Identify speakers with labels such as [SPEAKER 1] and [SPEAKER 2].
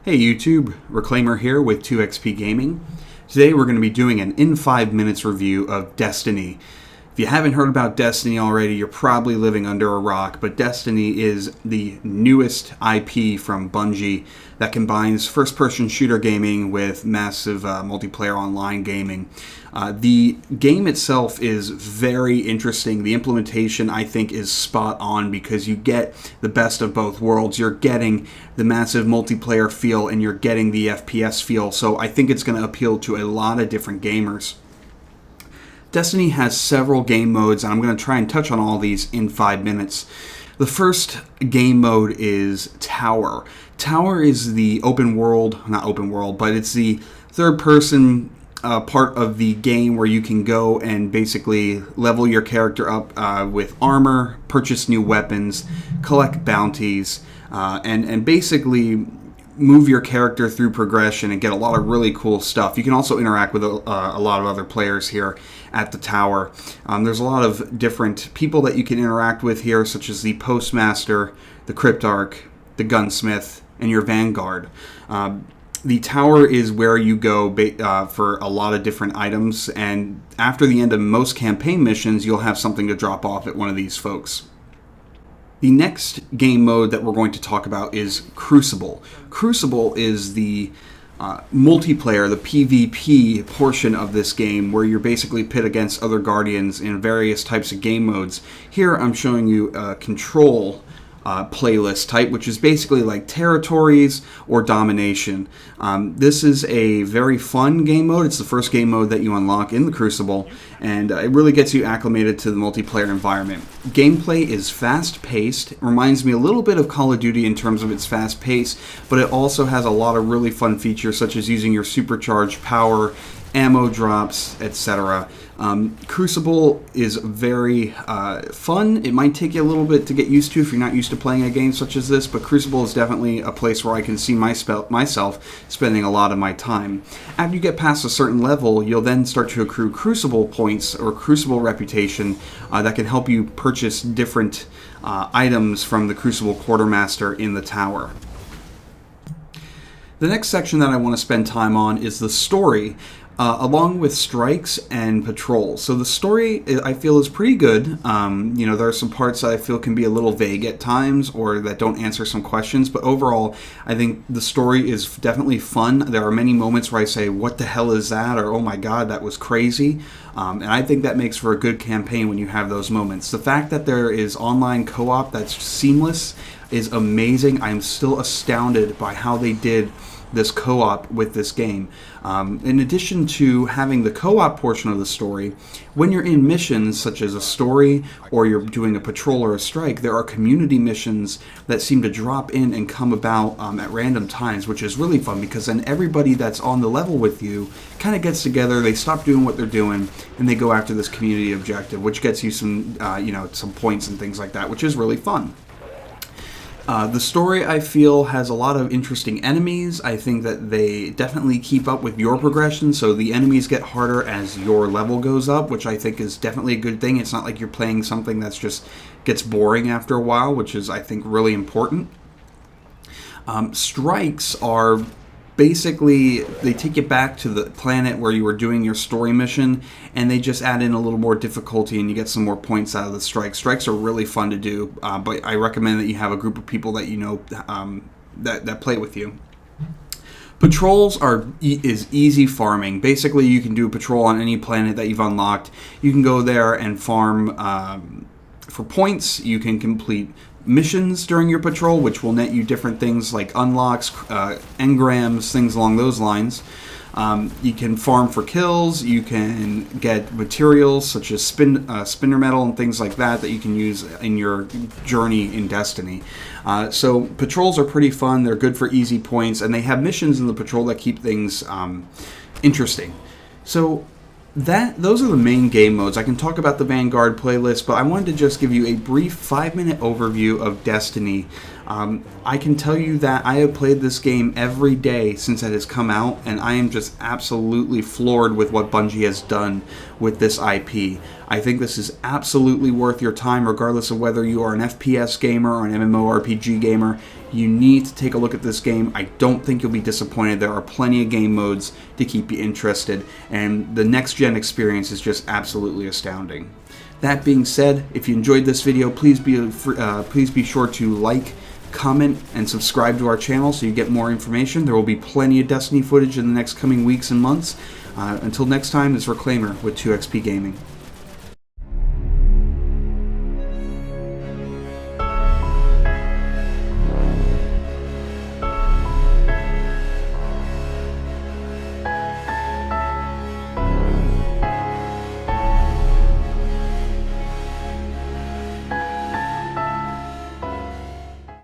[SPEAKER 1] Hey YouTube, Reclaimer here with 2XP Gaming. Today we're going to be doing an in 5 minutes review of Destiny. If you haven't heard about Destiny already, you're probably living under a rock, but Destiny is the newest IP from Bungie that combines first-person shooter gaming with massive multiplayer online gaming. The game itself is very interesting. The implementation, I think, is spot on because you get the best of both worlds. You're getting the massive multiplayer feel and you're getting the FPS feel, so I think it's going to appeal to a lot of different gamers. Destiny has several game modes, and I'm going to try and touch on all these in 5 minutes. The first game mode is Tower. Tower is the not open world, but it's the third-person part of the game where you can go and basically level your character up with armor, purchase new weapons, collect bounties, and basically move your character through progression and get a lot of really cool stuff. You can also interact with a lot of other players here at the tower. There's a lot of different people that you can interact with here, such as the Postmaster, the Cryptarch, the Gunsmith, and your Vanguard. The tower is where you go for a lot of different items, and after the end of most campaign missions, you'll have something to drop off at one of these folks. The next game mode that we're going to talk about is Crucible. Crucible is the multiplayer, the PvP portion of this game, where you're basically pit against other Guardians in various types of game modes. Here I'm showing you a control playlist type, which is basically like territories or domination. This is a very fun game mode. It's the first game mode that you unlock in the Crucible, and it really gets you acclimated to the multiplayer environment. Gameplay is fast-paced. It reminds me a little bit of Call of Duty in terms of its fast pace, but it also has a lot of really fun features, such as using your supercharged power, ammo drops, etc. Crucible is very fun. It might take you a little bit to get used to if you're not used to playing a game such as this, but Crucible is definitely a place where I can see myself spending a lot of my time. After you get past a certain level, you'll then start to accrue Crucible points or Crucible reputation that can help you purchase different items from the Crucible Quartermaster in the tower. The next section that I want to spend time on is the story, along with strikes and patrols. So the story, I feel, is pretty good. There are some parts that I feel can be a little vague at times or that don't answer some questions, but overall, I think the story is definitely fun. There are many moments where I say, what the hell is that? Or, oh my god, that was crazy. And I think that makes for a good campaign when you have those moments. The fact that there is online co-op that's seamless is amazing. I'm still astounded by how they did this co-op with this game. In addition to having the co-op portion of the story, when you're in missions such as a story or you're doing a patrol or a strike, there are community missions that seem to drop in and come about at random times, which is really fun because then everybody that's on the level with you kind of gets together, they stop doing what they're doing, and they go after this community objective, which gets you some points and things like that, which is really fun. The story, I feel, has a lot of interesting enemies. I think that they definitely keep up with your progression, so the enemies get harder as your level goes up, which I think is definitely a good thing. It's not like you're playing something that's just gets boring after a while, which is, I think, really important. Strikes are basically, they take you back to the planet where you were doing your story mission, and they just add in a little more difficulty and you get some more points out of the strikes. Strikes are really fun to do, but I recommend that you have a group of people that you know that play with you. Patrols is easy farming. Basically, you can do a patrol on any planet that you've unlocked. You can go there and farm for points. You can complete missions during your patrol, which will net you different things like unlocks, engrams, things along those lines. You can farm for kills. You can get materials such as spinner metal and things like that you can use in your journey in Destiny. So patrols are pretty fun. They're good for easy points, and they have missions in the patrol that keep things interesting. So those are the main game modes. I can talk about the Vanguard playlist, but I wanted to just give you a brief 5-minute overview of Destiny. I can tell you that I have played this game every day since it has come out, and I am just absolutely floored with what Bungie has done with this IP. I think this is absolutely worth your time, regardless of whether you are an FPS gamer or an MMORPG gamer. You need to take a look at this game. I don't think you'll be disappointed. There are plenty of game modes to keep you interested, and the next-gen experience is just absolutely astounding. That being said, if you enjoyed this video, please be sure to like, comment, and subscribe to our channel so you get more information. There will be plenty of Destiny footage in the next coming weeks and months. Until next time, this is Reclaimer with 2XP Gaming.